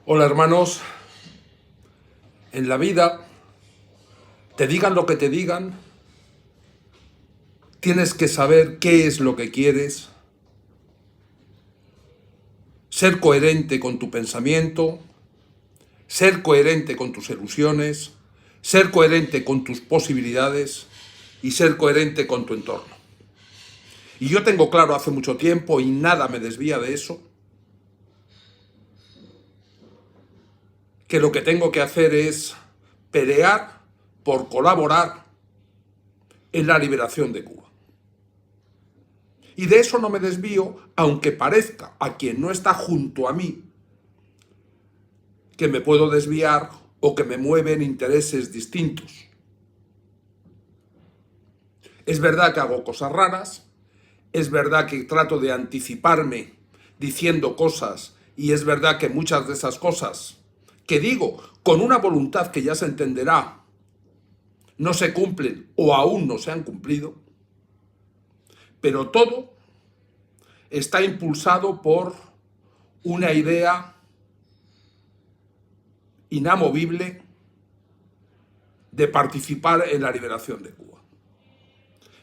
Hola hermanos, en la vida, te digan lo que te digan, tienes que saber qué es lo que quieres, ser coherente con tu pensamiento, ser coherente con tus ilusiones, ser coherente con tus posibilidades y ser coherente con tu entorno. Y yo tengo claro hace mucho tiempo, y nada me desvía de eso, que lo que tengo que hacer es pelear por colaborar en la liberación de Cuba. Y de eso no me desvío, aunque parezca a quien no está junto a mí que me puedo desviar o que me mueven intereses distintos. Es verdad que hago cosas raras, es verdad que trato de anticiparme diciendo cosas, y es verdad que muchas de esas cosas que digo con una voluntad que ya se entenderá no se cumplen o aún no se han cumplido, pero todo está impulsado por una idea inamovible de participar en la liberación de Cuba.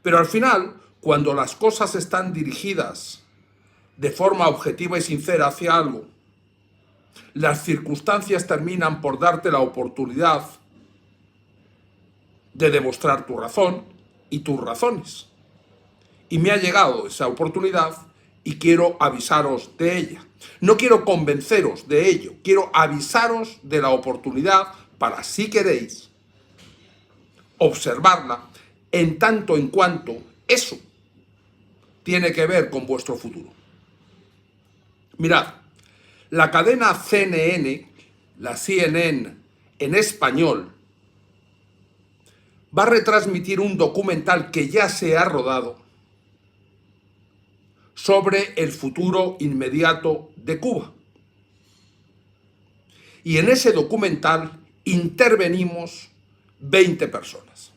Pero al final, cuando las cosas están dirigidas de forma objetiva y sincera hacia algo, las circunstancias terminan por darte la oportunidad de demostrar tu razón y tus razones. Y me ha llegado esa oportunidad y quiero avisaros de ella. No quiero convenceros de ello, quiero avisaros de la oportunidad para, si queréis, observarla en tanto en cuanto eso tiene que ver con vuestro futuro. Mirad, la cadena CNN, la CNN en español, va a retransmitir un documental que ya se ha rodado sobre el futuro inmediato de Cuba. Y en ese documental intervenimos 20 personas.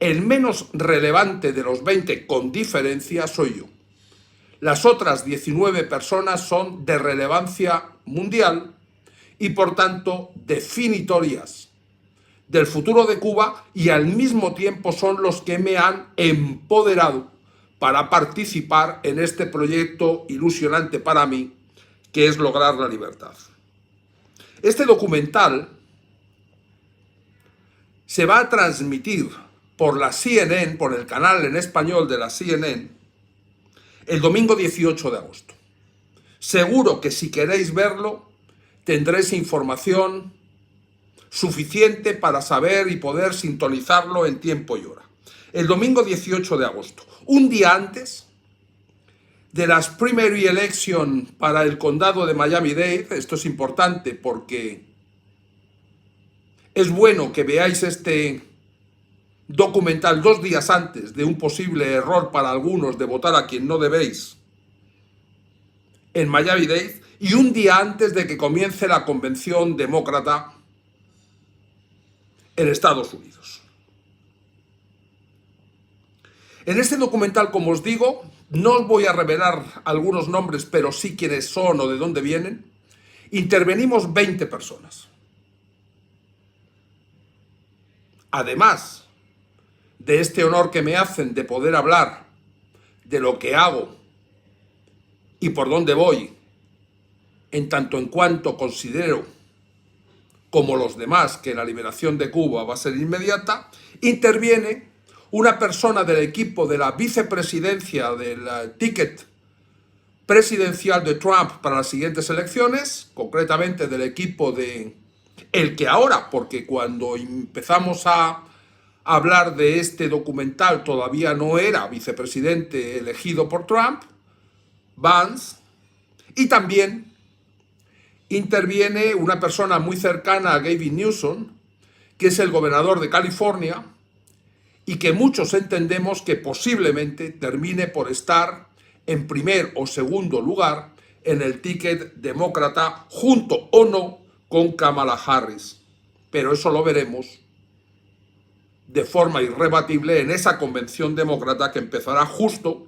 El menos relevante de los 20, con diferencia, soy yo. Las otras 19 personas son de relevancia mundial y, por tanto, definitorias del futuro de Cuba, y al mismo tiempo son los que me han empoderado para participar en este proyecto ilusionante para mí, que es lograr la libertad. Este documental se va a transmitir por la CNN, por el canal en español de la CNN, el domingo 18 de agosto. Seguro que si queréis verlo, tendréis información suficiente para saber y poder sintonizarlo en tiempo y hora. El domingo 18 de agosto, un día antes de las primary election para el condado de Miami-Dade. Esto es importante porque es bueno que veáis este documental 2 días antes de un posible error para algunos de votar a quien no debéis en Miami-Dade, y un día antes de que comience la convención demócrata en Estados Unidos. En este documental, como os digo, no os voy a revelar algunos nombres, pero sí quiénes son o de dónde vienen. Intervenimos 20 personas. Además de este honor que me hacen de poder hablar de lo que hago y por dónde voy, en tanto en cuanto considero, como los demás, que la liberación de Cuba va a ser inmediata, interviene una persona del equipo de la vicepresidencia del ticket presidencial de Trump para las siguientes elecciones, concretamente del equipo de el que ahora, porque cuando empezamos a hablar de este documental todavía no era vicepresidente elegido por Trump, Vance, y también interviene una persona muy cercana a Gavin Newsom, que es el gobernador de California, y que muchos entendemos que posiblemente termine por estar en primer o segundo lugar en el ticket demócrata, junto o no con Kamala Harris. Pero eso lo veremos de forma irrebatible en esa convención demócrata que empezará justo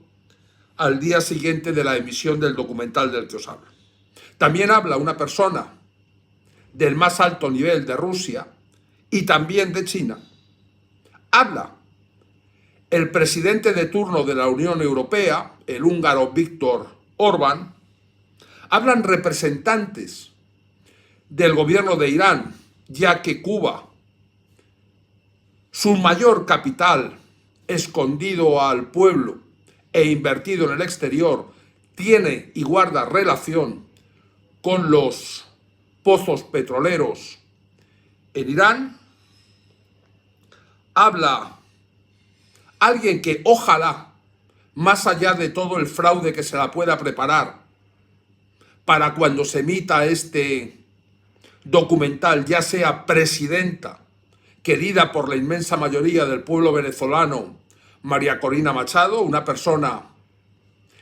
al día siguiente de la emisión del documental del que os hablo. También habla una persona del más alto nivel de Rusia y también de China. Habla el presidente de turno de la Unión Europea, el húngaro Viktor Orbán. Hablan representantes del gobierno de Irán, ya que Cuba, su mayor capital, escondido al pueblo e invertido en el exterior, tiene y guarda relación con los pozos petroleros en Irán. Habla alguien que ojalá, más allá de todo el fraude que se la pueda preparar para cuando se emita este documental, ya sea presidenta, querida por la inmensa mayoría del pueblo venezolano, María Corina Machado, una persona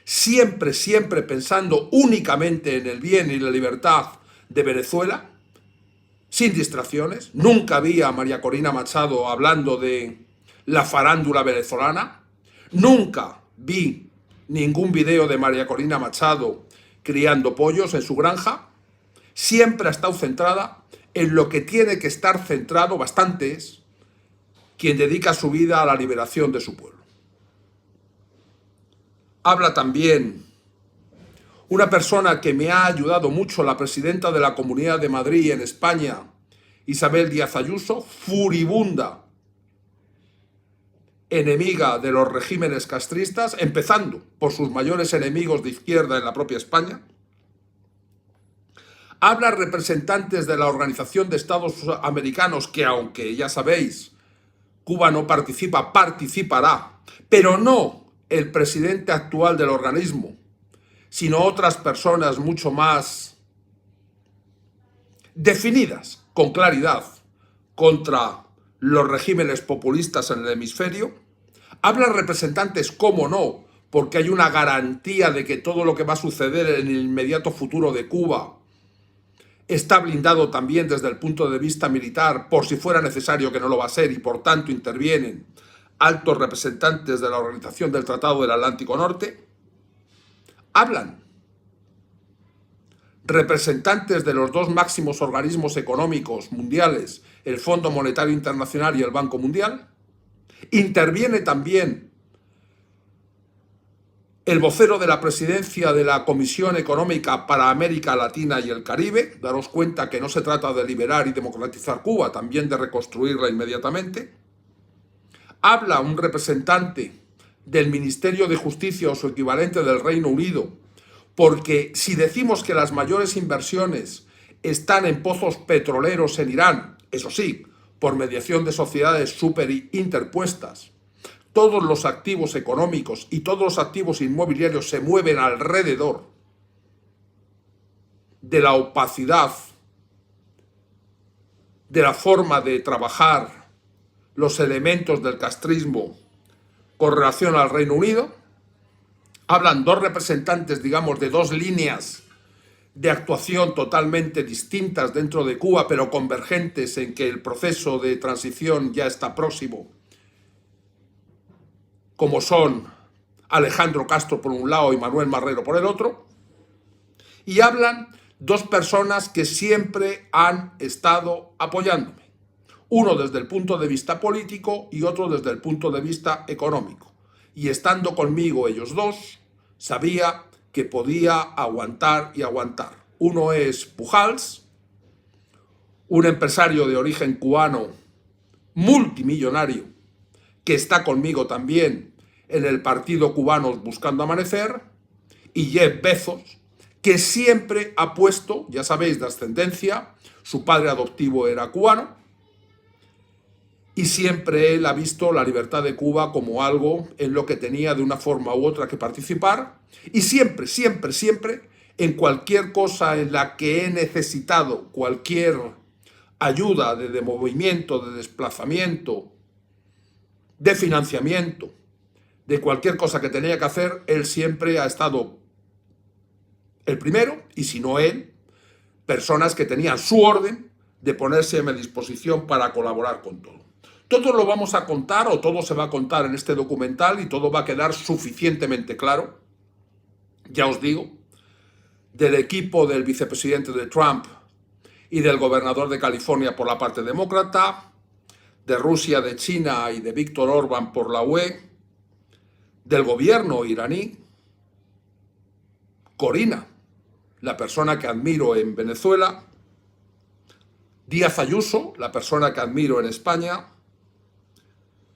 siempre, siempre pensando únicamente en el bien y la libertad de Venezuela, sin distracciones. Nunca vi a María Corina Machado hablando de la farándula venezolana. Nunca vi ningún video de María Corina Machado criando pollos en su granja. Siempre ha estado centrada en lo que tiene que estar centrado, bastante es, quien dedica su vida a la liberación de su pueblo. Habla también una persona que me ha ayudado mucho, la presidenta de la Comunidad de Madrid en España, Isabel Díaz Ayuso, furibunda, enemiga de los regímenes castristas, empezando por sus mayores enemigos de izquierda en la propia España. Habla representantes de la Organización de Estados Americanos, que aunque ya sabéis, Cuba no participa, participará, pero no el presidente actual del organismo, sino otras personas mucho más definidas con claridad contra los regímenes populistas en el hemisferio. Hablan representantes, cómo no, porque hay una garantía de que todo lo que va a suceder en el inmediato futuro de Cuba está blindado también desde el punto de vista militar, por si fuera necesario, que no lo va a ser, y por tanto intervienen altos representantes de la Organización del Tratado del Atlántico Norte. Hablan representantes de los dos máximos organismos económicos mundiales, el Fondo Monetario Internacional y el Banco Mundial. Interviene también el vocero de la presidencia de la Comisión Económica para América Latina y el Caribe. Daros cuenta que no se trata de liberar y democratizar Cuba, también de reconstruirla inmediatamente. Habla un representante del Ministerio de Justicia o su equivalente del Reino Unido, porque si decimos que las mayores inversiones están en pozos petroleros en Irán, eso sí, por mediación de sociedades súper interpuestas, todos los activos económicos y todos los activos inmobiliarios se mueven alrededor de la opacidad, de la forma de trabajar los elementos del castrismo con relación al Reino Unido. Hablan dos representantes, digamos, de dos líneas de actuación totalmente distintas dentro de Cuba, pero convergentes en que el proceso de transición ya está próximo, como son Alejandro Castro por un lado y Manuel Marrero por el otro. Y hablan dos personas que siempre han estado apoyándome, uno desde el punto de vista político y otro desde el punto de vista económico. Y estando conmigo ellos dos, sabía que podía aguantar y aguantar. Uno es Pujals, un empresario de origen cubano multimillonario que está conmigo también en el partido cubano Buscando Amanecer, y Jeff Bezos, que siempre ha puesto, ya sabéis, de ascendencia, su padre adoptivo era cubano, y siempre él ha visto la libertad de Cuba como algo en lo que tenía de una forma u otra que participar, y siempre, siempre, siempre, en cualquier cosa en la que he necesitado cualquier ayuda de movimiento, de desplazamiento, de financiamiento, de cualquier cosa que tenía que hacer, él siempre ha estado el primero, y si no él, personas que tenían su orden de ponerse a mi disposición para colaborar con todo. Todo lo vamos a contar, o todo se va a contar en este documental, y todo va a quedar suficientemente claro. Ya os digo del equipo del vicepresidente de Trump y del gobernador de California por la parte demócrata, de Rusia, de China y de Víctor Orbán por la UE, del gobierno iraní, Corina, la persona que admiro en Venezuela, Díaz Ayuso, la persona que admiro en España,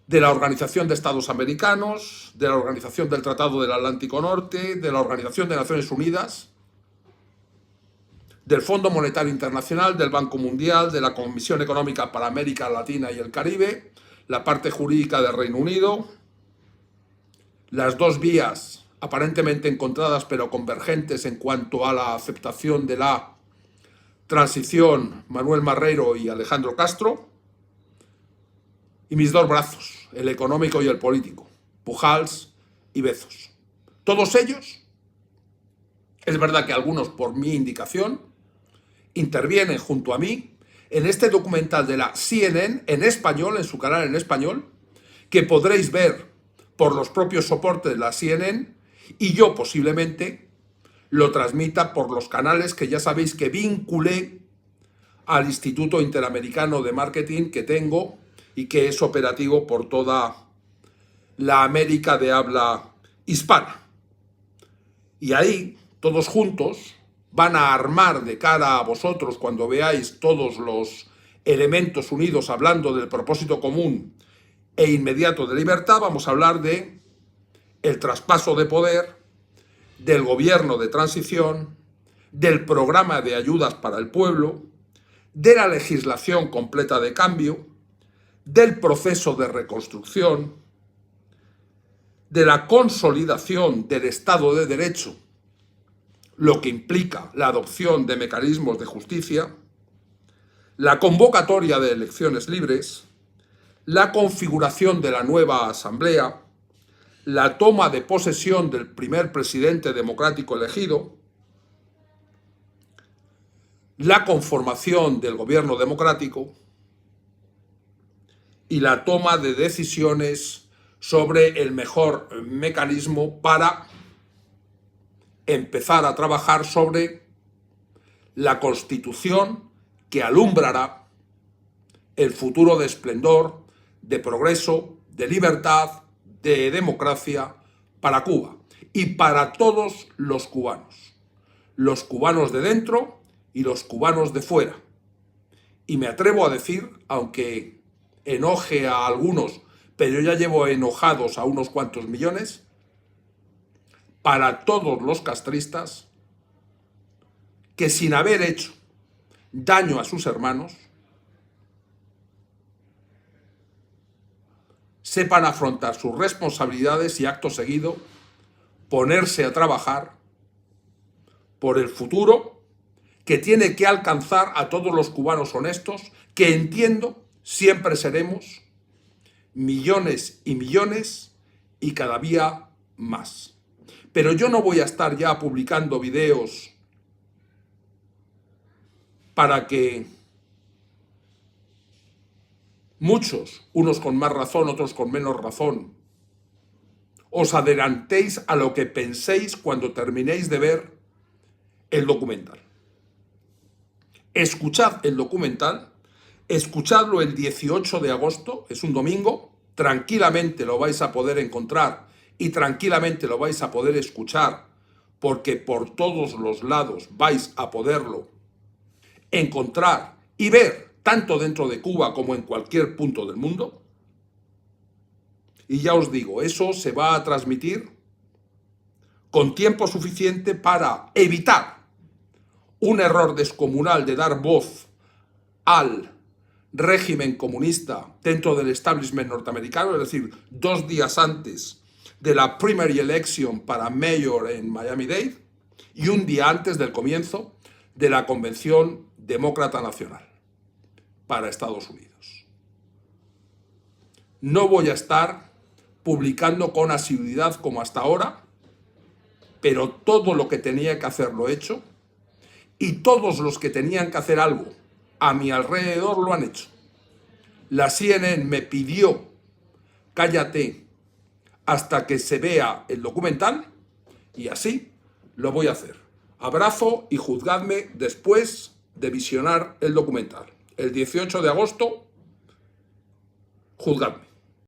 de la Organización de Estados Americanos, de la Organización del Tratado del Atlántico Norte, de la Organización de Naciones Unidas, del Fondo Monetario Internacional, del Banco Mundial, de la Comisión Económica para América Latina y el Caribe, la parte jurídica del Reino Unido, las dos vías aparentemente encontradas pero convergentes en cuanto a la aceptación de la transición, Manuel Marrero y Alejandro Castro, y mis dos brazos, el económico y el político, Pujals y Bezos. Todos ellos, es verdad que algunos por mi indicación, intervienen junto a mí en este documental de la CNN en español, en su canal en español, que podréis ver por los propios soportes de la CNN, y yo posiblemente lo transmita por los canales que ya sabéis que vinculé al Instituto Interamericano de Marketing que tengo y que es operativo por toda la América de habla hispana. Y ahí, todos juntos, van a armar de cara a vosotros cuando veáis todos los elementos unidos hablando del propósito común e inmediato de libertad. Vamos a hablar de el traspaso de poder, del gobierno de transición, del programa de ayudas para el pueblo, de la legislación completa de cambio, del proceso de reconstrucción, de la consolidación del Estado de Derecho, lo que implica la adopción de mecanismos de justicia, la convocatoria de elecciones libres, la configuración de la nueva Asamblea, la toma de posesión del primer presidente democrático elegido, la conformación del gobierno democrático y la toma de decisiones sobre el mejor mecanismo para empezar a trabajar sobre la Constitución que alumbrará el futuro de esplendor, de progreso, de libertad, de democracia para Cuba y para todos los cubanos de dentro y los cubanos de fuera. Y me atrevo a decir, aunque enoje a algunos, pero yo ya llevo enojados a unos cuantos millones, para todos los castristas que sin haber hecho daño a sus hermanos, sepan afrontar sus responsabilidades y acto seguido ponerse a trabajar por el futuro que tiene que alcanzar a todos los cubanos honestos, que entiendo siempre seremos millones y millones y cada día más. Pero yo no voy a estar ya publicando videos para que muchos, unos con más razón, otros con menos razón, os adelantéis a lo que penséis cuando terminéis de ver el documental. Escuchad el documental, escuchadlo el 18 de agosto, es un domingo, tranquilamente lo vais a poder encontrar y tranquilamente lo vais a poder escuchar, porque por todos los lados vais a poderlo encontrar y ver, tanto dentro de Cuba como en cualquier punto del mundo. Y ya os digo, eso se va a transmitir con tiempo suficiente para evitar un error descomunal de dar voz al régimen comunista dentro del establishment norteamericano, es decir, 2 días antes de la primary election para mayor en Miami-Dade y un día antes del comienzo de la Convención Demócrata Nacional para Estados Unidos. No voy a estar publicando con asiduidad como hasta ahora, pero todo lo que tenía que hacer lo he hecho y todos los que tenían que hacer algo a mi alrededor lo han hecho. La CNN me pidió, cállate hasta que se vea el documental, y así lo voy a hacer. Abrazo y juzgadme después de visionar el documental. El 18 de agosto, juzgadme.